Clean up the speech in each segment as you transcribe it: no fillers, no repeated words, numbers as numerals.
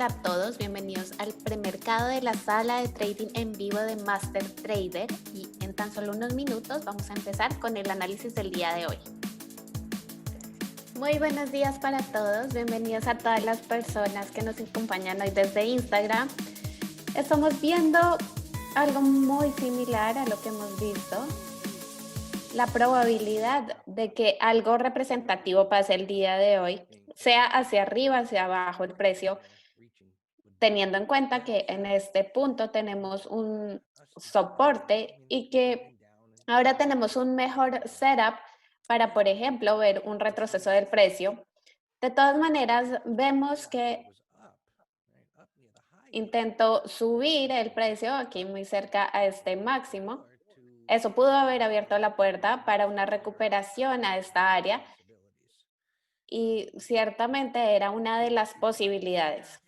para todos, bienvenidos al premercado de la sala de trading en vivo de Master Trader y en tan solo unos minutos vamos a empezar con el análisis del día de hoy. Muy buenos días para todos, bienvenidos a todas las personas que nos acompañan hoy desde Instagram. Estamos viendo algo muy similar a lo que hemos visto, la probabilidad de que algo representativo pase el día de hoy, sea hacia arriba, hacia abajo el precio, teniendo en cuenta que en este punto tenemos un soporte y que ahora tenemos un mejor setup para, por ejemplo, ver un retroceso del precio. De todas maneras, vemos que intentó subir el precio aquí muy cerca a este máximo. Eso pudo haber abierto la puerta para una recuperación a esta área y ciertamente era una de las posibilidades.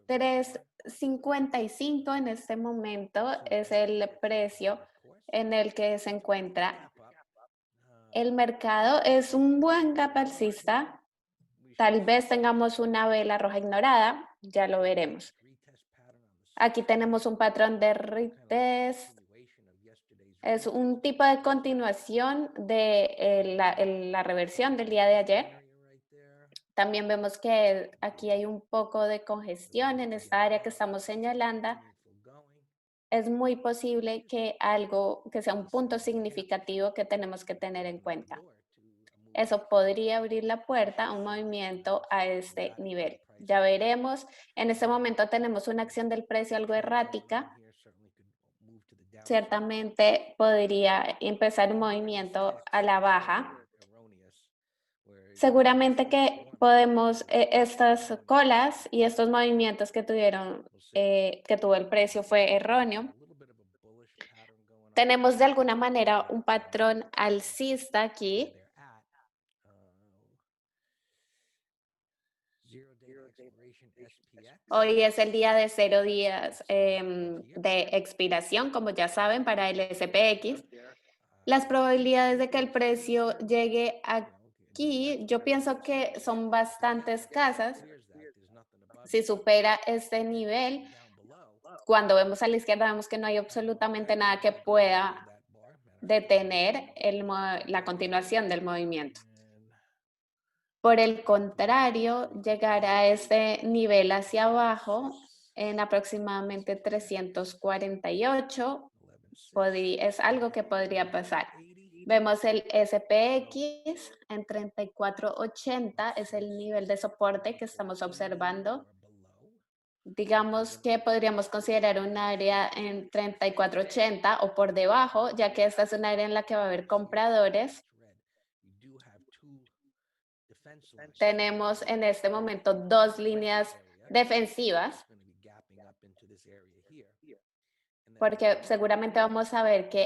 3.55 en este momento es el precio en el que se encuentra el mercado. Es un buen gap alcista. Tal vez tengamos una vela roja ignorada, ya lo veremos. Aquí tenemos un patrón de retest. Es un tipo de continuación de la reversión del día de ayer. También vemos que aquí hay un poco de congestión en esta área que estamos señalando. Es muy posible que algo, que sea un punto significativo que tenemos que tener en cuenta. Eso podría abrir la puerta a un movimiento a este nivel. Ya veremos. En este momento tenemos una acción del precio algo errática. Ciertamente podría empezar un movimiento a la baja. Seguramente que podemos, estas colas y estos movimientos que que tuvo el precio fue erróneo. Tenemos de alguna manera un patrón alcista aquí. Hoy es el día de 0 días de expiración, como ya saben, para el SPX. Las probabilidades de que el precio llegue aquí, yo pienso que son bastante escasas. Si supera este nivel, cuando vemos a la izquierda, vemos que no hay absolutamente nada que pueda detener la continuación del movimiento. Por el contrario, llegar a este nivel hacia abajo en aproximadamente 348 es algo que podría pasar. Vemos el SPX en 3480, es el nivel de soporte que estamos observando. Digamos que podríamos considerar un área en 3480 o por debajo, ya que esta es un área en la que va a haber compradores. Tenemos en este momento dos líneas defensivas, porque seguramente vamos a ver que,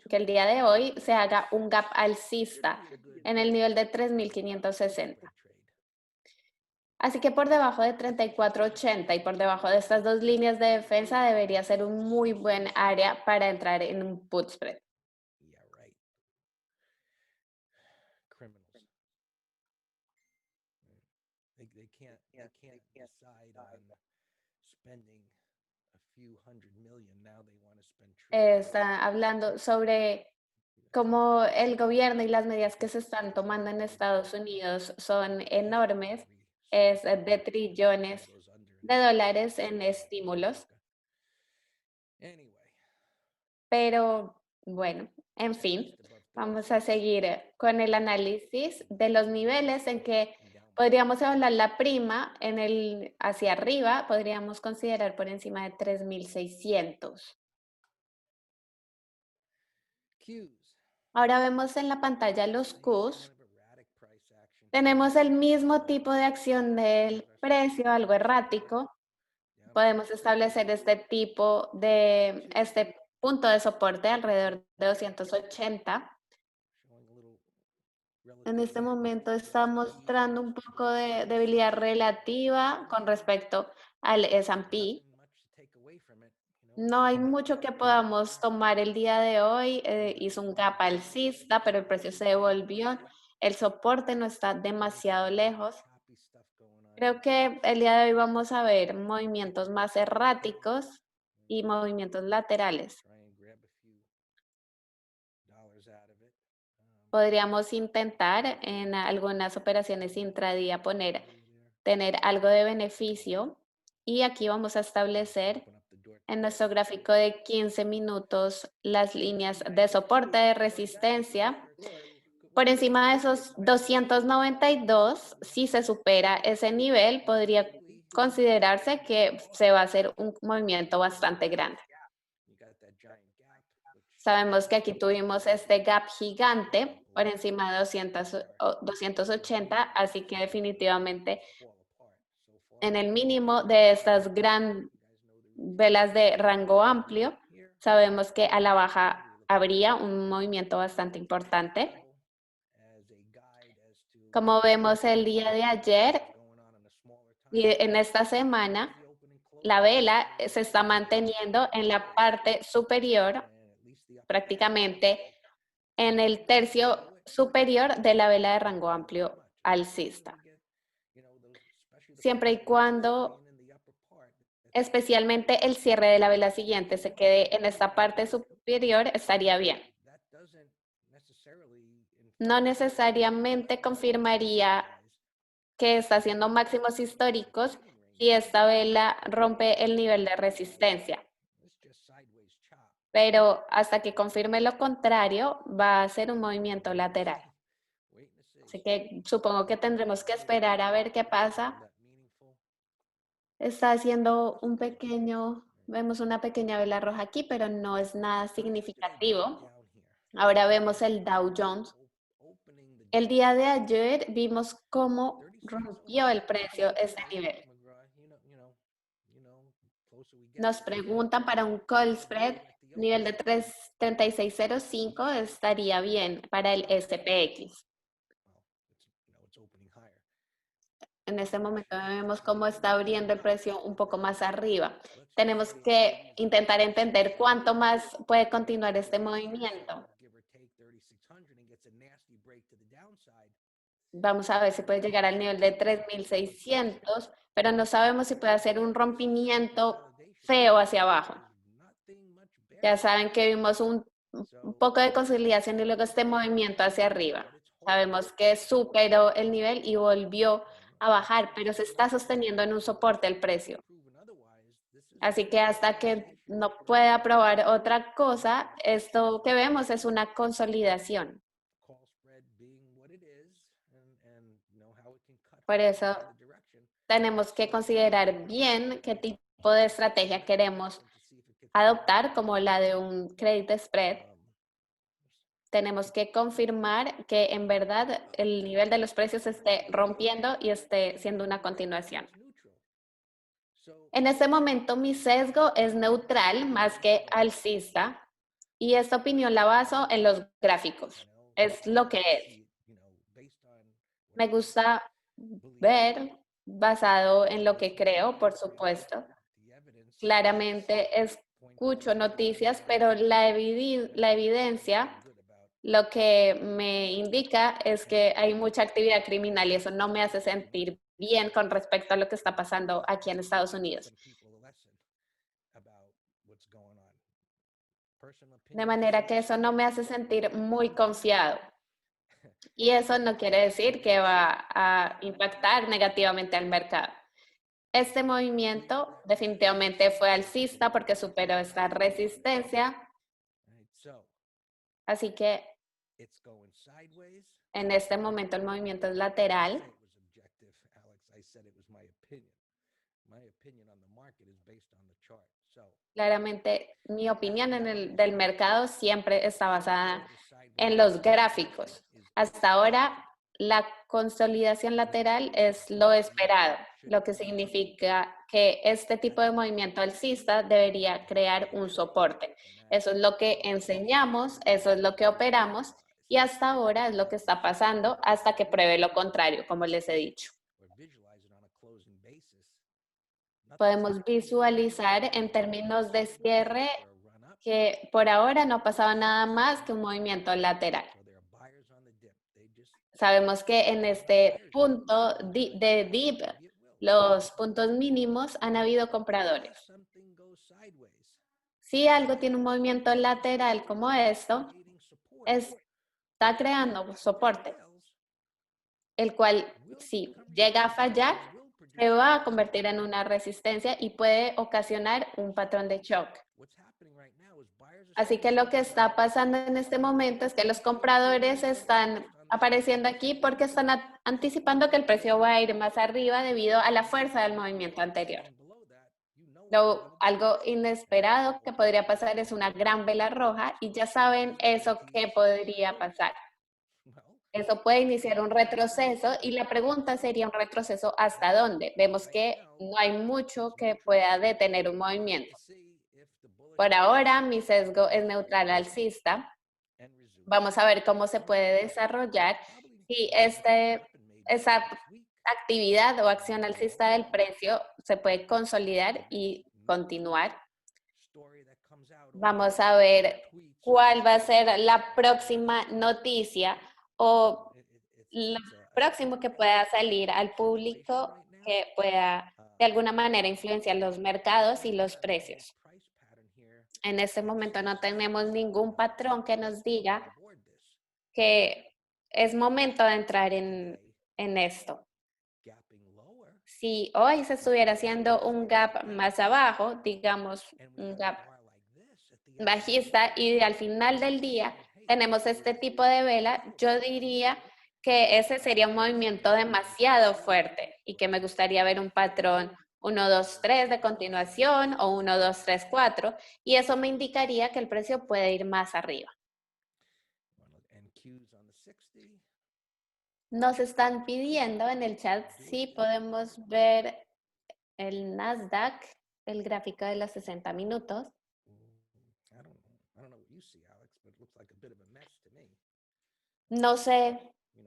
que el día de hoy se haga un gap alcista en el nivel de 3560. Así que por debajo de 3480 y por debajo de estas dos líneas de defensa debería ser un muy buen área para entrar en un put spread. Está hablando sobre cómo el gobierno y las medidas que se están tomando en Estados Unidos son enormes, es de trillones de dólares en estímulos, pero bueno, en fin, vamos a seguir con el análisis de los niveles en que podríamos evaluar la prima hacia arriba, podríamos considerar por encima de 3600. Ahora vemos en la pantalla los Qs. Tenemos el mismo tipo de acción del precio, algo errático. Podemos establecer este punto de soporte alrededor de 280. En este momento está mostrando un poco de debilidad relativa con respecto al S&P. No hay mucho que podamos tomar el día de hoy. Hizo un gap alcista, pero el precio se devolvió. El soporte no está demasiado lejos. Creo que el día de hoy vamos a ver movimientos más erráticos y movimientos laterales. Podríamos intentar en algunas operaciones intradía tener algo de beneficio y aquí vamos a establecer en nuestro gráfico de 15 minutos las líneas de soporte de resistencia. Por encima de esos 292, si se supera ese nivel, podría considerarse que se va a hacer un movimiento bastante grande. Sabemos que aquí tuvimos este gap gigante por encima de 280, así que definitivamente en el mínimo de estas gran velas de rango amplio, sabemos que a la baja habría un movimiento bastante importante. Como vemos el día de ayer y en esta semana, la vela se está manteniendo en la parte superior, prácticamente en el tercio superior de la vela de rango amplio alcista. Siempre y cuando, especialmente el cierre de la vela siguiente se quede en esta parte superior, estaría bien. No necesariamente confirmaría que está haciendo máximos históricos si esta vela rompe el nivel de resistencia. Pero hasta que confirme lo contrario, va a ser un movimiento lateral. Así que supongo que tendremos que esperar a ver qué pasa. Está haciendo vemos una pequeña vela roja aquí, pero no es nada significativo. Ahora vemos el Dow Jones. El día de ayer vimos cómo rompió el precio ese nivel. Nos preguntan para un call spread, nivel de 3605 estaría bien para el SPX. En este momento vemos cómo está abriendo el precio un poco más arriba. Tenemos que intentar entender cuánto más puede continuar este movimiento. Vamos a ver si puede llegar al nivel de 3600, pero no sabemos si puede hacer un rompimiento feo hacia abajo. Ya saben que vimos un poco de consolidación y luego este movimiento hacia arriba. Sabemos que superó el nivel y volvió a bajar, pero se está sosteniendo en un soporte el precio. Así que hasta que no pueda probar otra cosa, esto que vemos es una consolidación. Por eso tenemos que considerar bien qué tipo de estrategia queremos adoptar, como la de un credit spread. Tenemos que confirmar que en verdad el nivel de los precios esté rompiendo y esté siendo una continuación. En este momento mi sesgo es neutral más que alcista y esta opinión la baso en los gráficos. Es lo que es. Me gusta ver basado en lo que creo, por supuesto. Claramente escucho noticias, pero la evidencia lo que me indica es que hay mucha actividad criminal y eso no me hace sentir bien con respecto a lo que está pasando aquí en Estados Unidos. De manera que eso no me hace sentir muy confiado. Y eso no quiere decir que va a impactar negativamente al mercado. Este movimiento definitivamente fue alcista porque superó esta resistencia. Así que en este momento el movimiento es lateral. Claramente, mi opinión del mercado siempre está basada en los gráficos. Hasta ahora, la consolidación lateral es lo esperado, lo que significa que este tipo de movimiento alcista debería crear un soporte. Eso es lo que enseñamos, eso es lo que operamos y hasta ahora es lo que está pasando hasta que pruebe lo contrario, como les he dicho. Podemos visualizar en términos de cierre que por ahora no pasaba nada más que un movimiento lateral. Sabemos que en este punto de dip los puntos mínimos, han habido compradores. Si algo tiene un movimiento lateral como esto, está creando soporte, el cual si llega a fallar, se va a convertir en una resistencia y puede ocasionar un patrón de shock. Así que lo que está pasando en este momento es que los compradores están apareciendo aquí porque están anticipando que el precio va a ir más arriba debido a la fuerza del movimiento anterior. Algo inesperado que podría pasar es una gran vela roja y ya saben eso que podría pasar. Eso puede iniciar un retroceso y la pregunta sería un retroceso ¿hasta dónde? Vemos que no hay mucho que pueda detener un movimiento. Por ahora mi sesgo es neutral alcista. Vamos a ver cómo se puede desarrollar si esa actividad o acción alcista del precio se puede consolidar y continuar. Vamos a ver cuál va a ser la próxima noticia o lo próximo que pueda salir al público que pueda de alguna manera influenciar los mercados y los precios. En este momento no tenemos ningún patrón que nos diga que es momento de entrar en esto. Si hoy se estuviera haciendo un gap más abajo, digamos un gap bajista y al final del día tenemos este tipo de vela, yo diría que ese sería un movimiento demasiado fuerte y que me gustaría ver un patrón 1, 2, 3 de continuación o 1, 2, 3, 4 y eso me indicaría que el precio puede ir más arriba. Nos están pidiendo en el chat si podemos ver el Nasdaq, el gráfico de los 60 minutos. No sé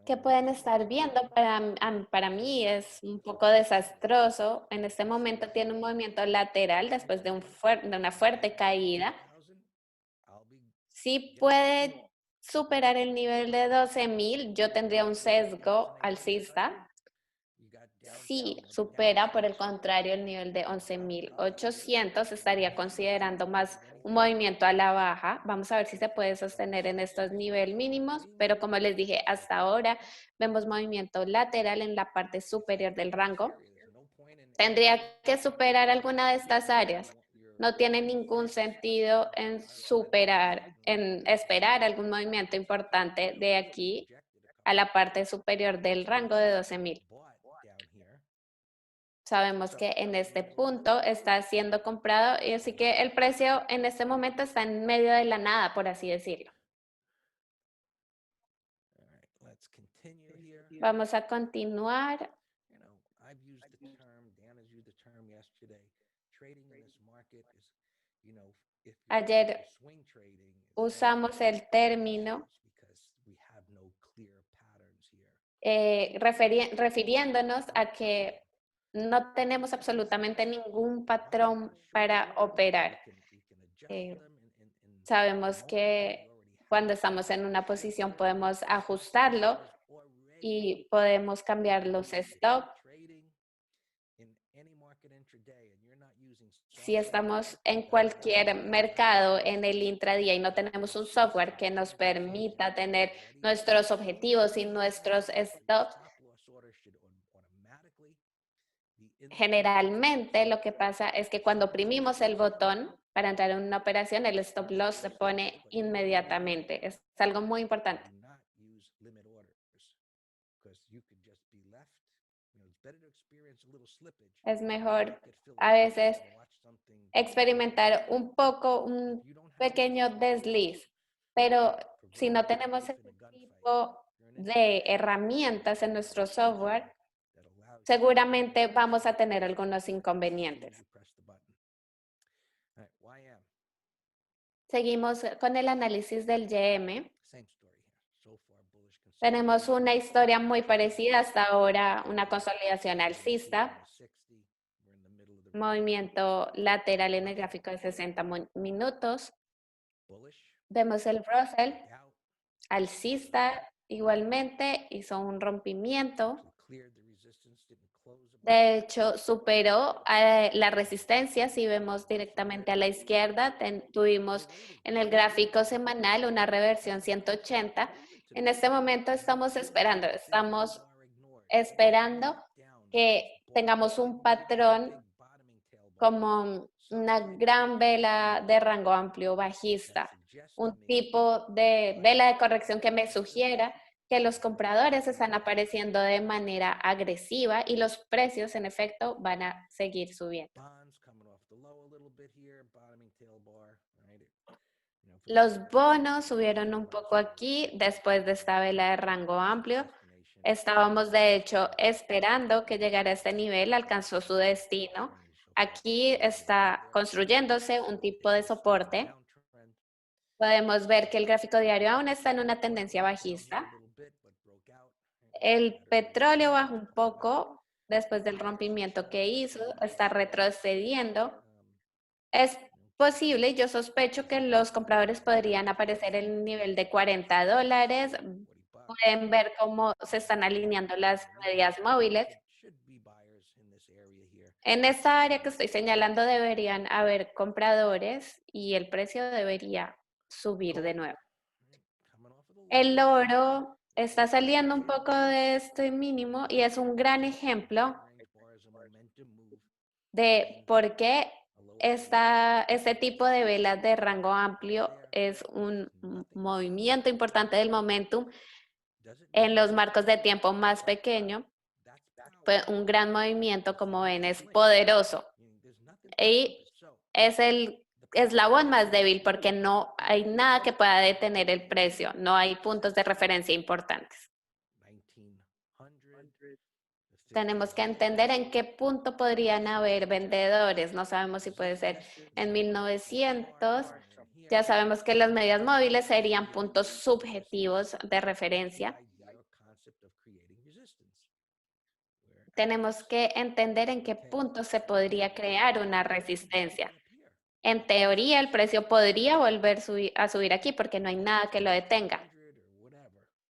qué pueden estar viendo, para mí es un poco desastroso. En este momento tiene un movimiento lateral después de una fuerte caída. Si puede superar el nivel de 12,000, yo tendría un sesgo alcista. Si supera, por el contrario, el nivel de 11,800, estaría considerando más un movimiento a la baja. Vamos a ver si se puede sostener en estos niveles mínimos, pero como les dije, hasta ahora vemos movimiento lateral en la parte superior del rango. Tendría que superar alguna de estas áreas. No tiene ningún sentido en esperar algún movimiento importante de aquí a la parte superior del rango de 12,000. Sabemos que en este punto está siendo comprado y así que el precio en este momento está en medio de la nada, por así decirlo. Vamos a continuar. Ayer usamos el término refiriéndonos a que no tenemos absolutamente ningún patrón para operar. Sabemos que cuando estamos en una posición podemos ajustarlo y podemos cambiar los stop. Si estamos en cualquier mercado en el intradía y no tenemos un software que nos permita tener nuestros objetivos y nuestros stops, generalmente lo que pasa es que cuando oprimimos el botón para entrar en una operación, el stop loss se pone inmediatamente. Es algo muy importante. Es mejor a veces experimentar un poco, un pequeño desliz, pero si no tenemos ese tipo de herramientas en nuestro software, seguramente vamos a tener algunos inconvenientes. Seguimos con el análisis del YM. Tenemos una historia muy parecida hasta ahora, una consolidación alcista, movimiento lateral en el gráfico de 60 minutos. Vemos el Russell alcista igualmente, hizo un rompimiento. De hecho, superó la resistencia. Si vemos directamente a la izquierda, tuvimos en el gráfico semanal una reversión 180. En este momento estamos esperando que tengamos un patrón como una gran vela de rango amplio bajista, un tipo de vela de corrección que me sugiera que los compradores están apareciendo de manera agresiva y los precios, en efecto, van a seguir subiendo. Los bonos subieron un poco aquí después de esta vela de rango amplio. Estábamos, de hecho, esperando que llegara a este nivel, alcanzó su destino. Aquí está construyéndose un tipo de soporte. Podemos ver que el gráfico diario aún está en una tendencia bajista. El petróleo bajó un poco después del rompimiento que hizo, está retrocediendo. Es posible, yo sospecho que los compradores podrían aparecer en el nivel de $40. Pueden ver cómo se están alineando las medias móviles. En esta área que estoy señalando deberían haber compradores y el precio debería subir de nuevo. El oro está saliendo un poco de este mínimo y es un gran ejemplo de por qué este tipo de velas de rango amplio es un movimiento importante del momentum en los marcos de tiempo más pequeño. Fue un gran movimiento, como ven, es poderoso y es el eslabón más débil porque no hay nada que pueda detener el precio, no hay puntos de referencia importantes. Tenemos que entender en qué punto podrían haber vendedores. No sabemos si puede ser en 1900. Ya sabemos que las medias móviles serían puntos subjetivos de referencia. Tenemos que entender en qué punto se podría crear una resistencia. En teoría, el precio podría volver a subir aquí porque no hay nada que lo detenga.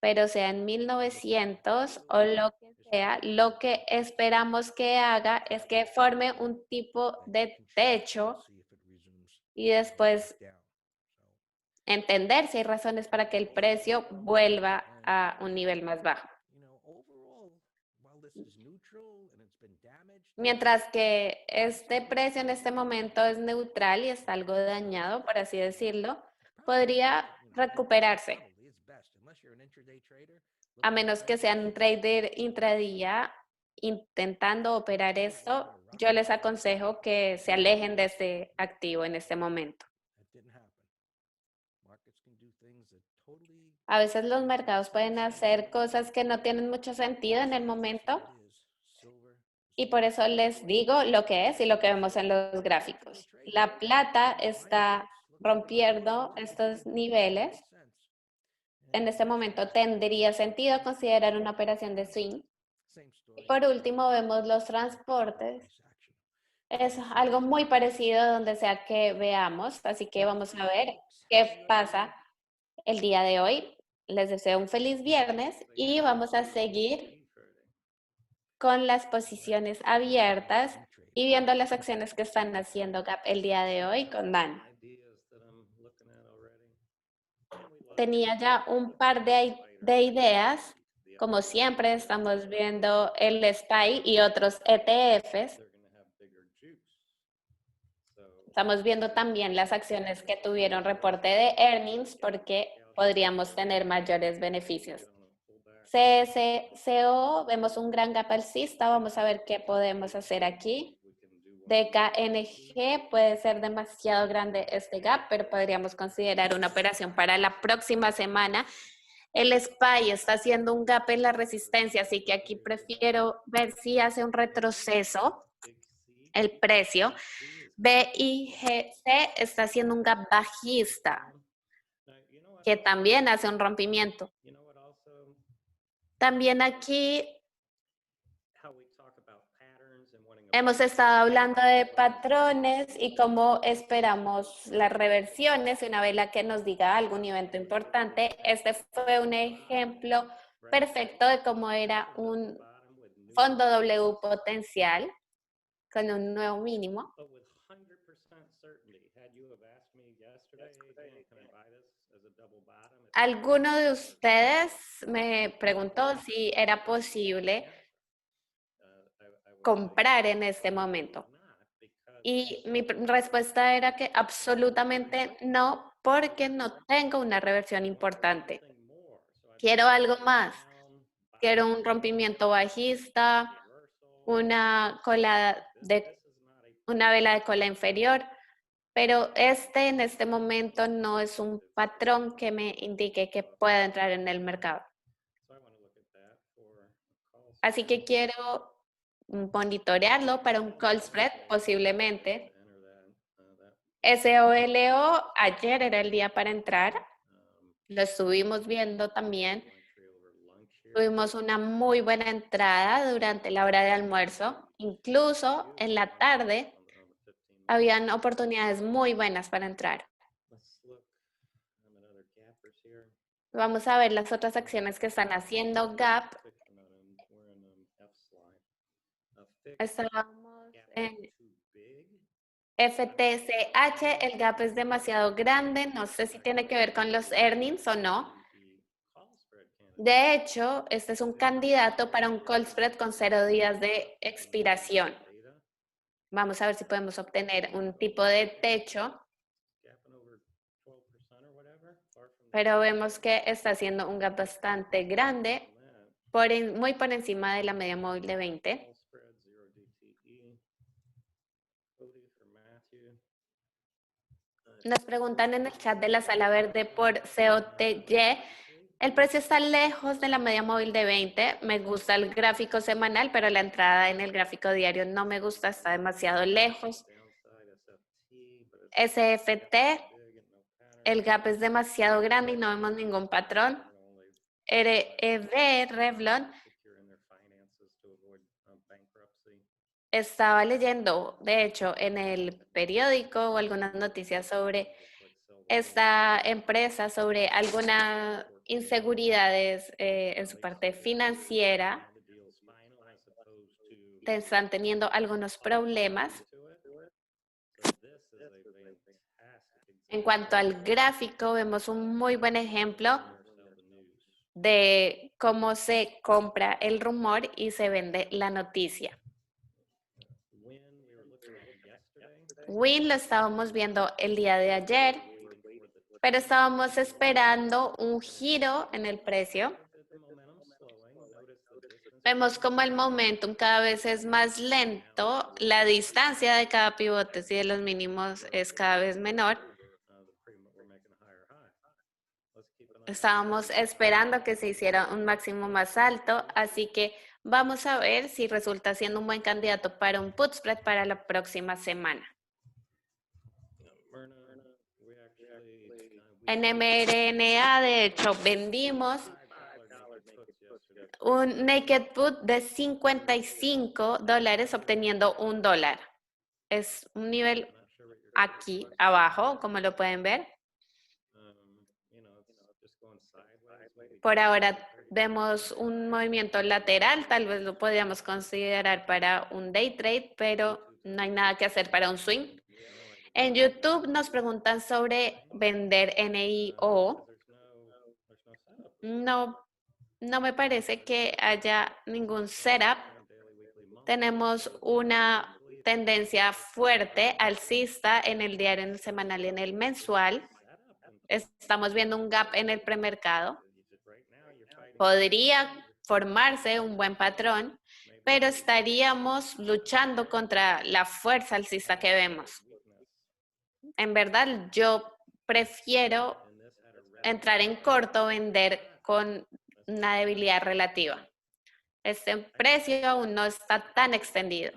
Pero sea en 1900 o lo que sea, lo que esperamos que haga es que forme un tipo de techo y después entender si hay razones para que el precio vuelva a un nivel más bajo. Mientras que este precio en este momento es neutral y está algo dañado, por así decirlo, podría recuperarse. A menos que sean un trader intradía intentando operar esto, yo les aconsejo que se alejen de este activo en este momento. A veces los mercados pueden hacer cosas que no tienen mucho sentido en el momento y por eso les digo lo que es y lo que vemos en los gráficos. La plata está rompiendo estos niveles. En este momento tendría sentido considerar una operación de swing. Y por último vemos los transportes. Es algo muy parecido donde sea que veamos, así que vamos a ver qué pasa el día de hoy. Les deseo un feliz viernes y vamos a seguir con las posiciones abiertas y viendo las acciones que están haciendo Gap el día de hoy con Dan. Tenía ya un par de ideas. Como siempre, estamos viendo el SPY y otros ETFs. Estamos viendo también las acciones que tuvieron reporte de earnings porque podríamos tener mayores beneficios. CSCO, vemos un gran gap alcista. Vamos a ver qué podemos hacer aquí. DKNG puede ser demasiado grande este gap, pero podríamos considerar una operación para la próxima semana. El SPY está haciendo un gap en la resistencia, así que aquí prefiero ver si hace un retroceso el precio. BIGC está haciendo un gap bajista, que también hace un rompimiento. También aquí hemos estado hablando de patrones y cómo esperamos las reversiones, una vela que nos diga algún evento importante. Este fue un ejemplo perfecto de cómo era un fondo W potencial con un nuevo mínimo. Alguno de ustedes me preguntó si era posible comprar en este momento. Y mi respuesta era que absolutamente no, porque no tengo una reversión importante. Quiero algo más. Quiero un rompimiento bajista, una vela de cola inferior, pero en este momento no es un patrón que me indique que pueda entrar en el mercado. Así que quiero monitorearlo para un call spread posiblemente. SOLO ayer era el día para entrar. Lo estuvimos viendo también. Tuvimos una muy buena entrada durante la hora de almuerzo. Incluso en la tarde habían oportunidades muy buenas para entrar. Vamos a ver las otras acciones que están haciendo Gap. Estábamos en FTCH, el gap es demasiado grande, no sé si tiene que ver con los earnings o no. De hecho, este es un candidato para un call spread con 0 días de expiración. Vamos a ver si podemos obtener un tipo de techo. Pero vemos que está haciendo un gap bastante grande, muy por encima de la media móvil de 20. Nos preguntan en el chat de la sala verde por COTY. El precio está lejos de la media móvil de 20. Me gusta el gráfico semanal, pero la entrada en el gráfico diario no me gusta, está demasiado lejos. SFT, el gap es demasiado grande y no vemos ningún patrón. REV, Revlon, estaba leyendo, de hecho, en el periódico o algunas noticias sobre esta empresa, sobre algunas inseguridades en su parte financiera. Están teniendo algunos problemas. En cuanto al gráfico, vemos un muy buen ejemplo de cómo se compra el rumor y se vende la noticia. Win lo estábamos viendo el día de ayer, pero estábamos esperando un giro en el precio. Vemos como el momentum cada vez es más lento, la distancia de cada pivote y de los mínimos es cada vez menor. Estábamos esperando que se hiciera un máximo más alto, así que vamos a ver si resulta siendo un buen candidato para un put spread para la próxima semana. En mRNA, de hecho, vendimos un naked put de $55 obteniendo $1. Es un nivel aquí abajo, como lo pueden ver. Por ahora vemos un movimiento lateral, tal vez lo podríamos considerar para un day trade, pero no hay nada que hacer para un swing. En YouTube nos preguntan sobre vender NIO. No me parece que haya ningún setup. Tenemos una tendencia fuerte alcista en el diario, en el semanal y en el mensual. Estamos viendo un gap en el premercado. Podría formarse un buen patrón, pero estaríamos luchando contra la fuerza alcista que vemos. En verdad, yo prefiero entrar en corto, vender con una debilidad relativa. Este precio aún no está tan extendido.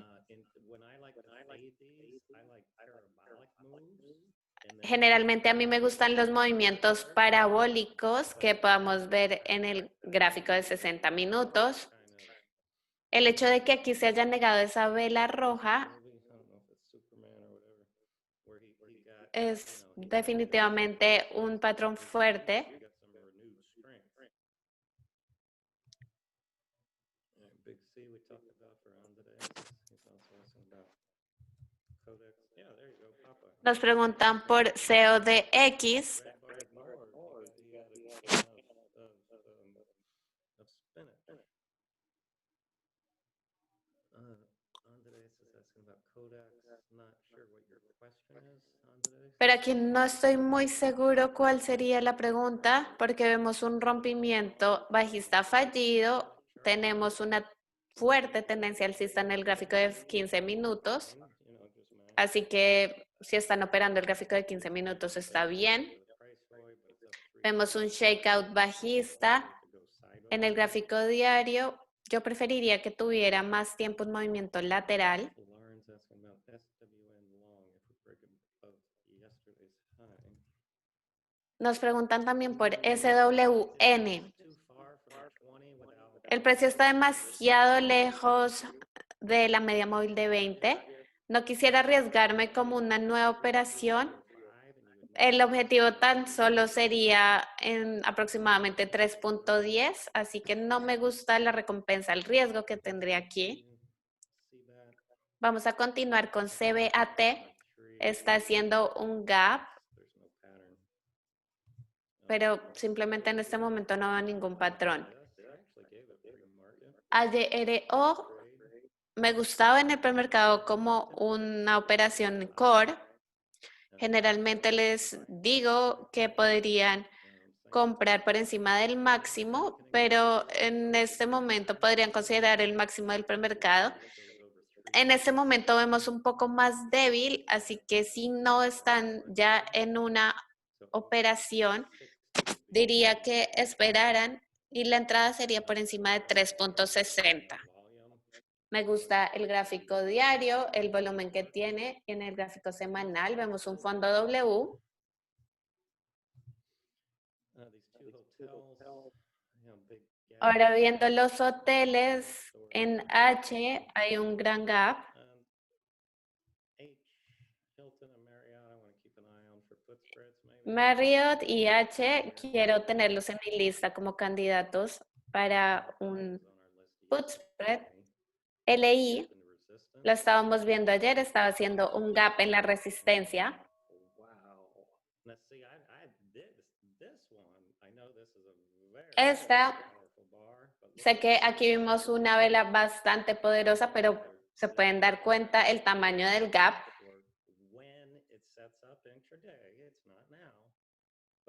Generalmente a mí me gustan los movimientos parabólicos que podamos ver en el gráfico de 60 minutos. El hecho de que aquí se haya negado esa vela roja es definitivamente un patrón fuerte. Nos preguntan por CODX. Pero aquí no estoy muy seguro cuál sería la pregunta, porque vemos un rompimiento bajista fallido, tenemos una fuerte tendencia alcista en el gráfico de 15 minutos, así que si están operando el gráfico de 15 minutos está bien. Vemos un shakeout bajista en el gráfico diario. Yo preferiría que tuviera más tiempo en movimiento lateral. Nos preguntan también por SWN. El precio está demasiado lejos de la media móvil de 20. No quisiera arriesgarme como una nueva operación. El objetivo tan solo sería en aproximadamente 3.10, así que no me gusta la recompensa, el riesgo que tendría aquí. Vamos a continuar con CBAT. Está haciendo un gap, pero simplemente en este momento no veo ningún patrón. ADRO me gustaba en el premercado como una operación core. Generalmente les digo que podrían comprar por encima del máximo, pero en este momento podrían considerar el máximo del premercado. En este momento vemos un poco más débil, así que si no están ya en una operación, diría que esperaran y la entrada sería por encima de 3.60. Me gusta el gráfico diario, el volumen que tiene. En el gráfico semanal vemos un fondo W. Ahora viendo los hoteles, en H hay un gran gap. Marriott y H quiero tenerlos en mi lista como candidatos para un put spread. LI, lo estábamos viendo ayer, estaba haciendo un gap en la resistencia. Esta, sé que aquí vimos una vela bastante poderosa, pero se pueden dar cuenta el tamaño del gap.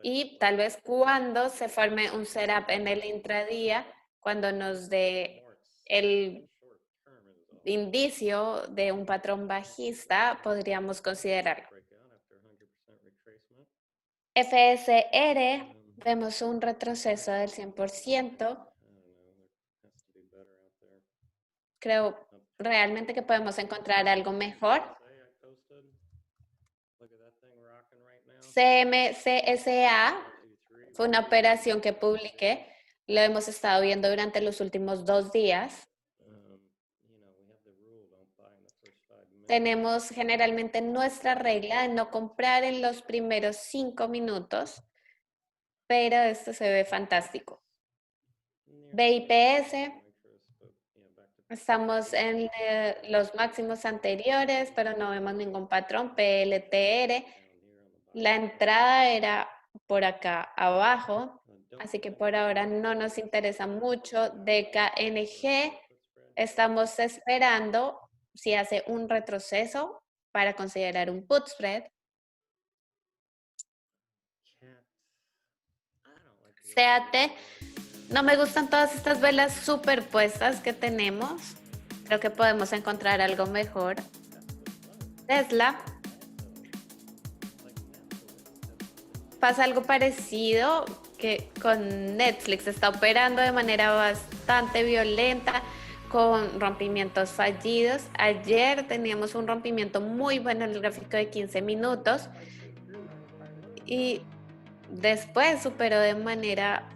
Y tal vez cuando se forme un setup en el intradía, cuando nos dé el indicio de un patrón bajista, podríamos considerarlo. FSR, vemos un retroceso del 100%. Creo realmente que podemos encontrar algo mejor. CMCSA fue una operación que publiqué. Lo hemos estado viendo durante los últimos 2 días. Tenemos generalmente nuestra regla de no comprar en los primeros 5 minutos, pero esto se ve fantástico. BIPS, estamos en los máximos anteriores, pero no vemos ningún patrón. PLTR, la entrada era por acá abajo, así que por ahora no nos interesa mucho. DKNG, estamos esperando si hace un retroceso para considerar un put spread. CAT, no me gustan todas estas velas superpuestas que tenemos. Creo que podemos encontrar algo mejor. Tesla. Pasa algo parecido que con Netflix. Está operando de manera bastante violenta, con rompimientos fallidos. Ayer teníamos un rompimiento muy bueno en el gráfico de 15 minutos y después superó de manera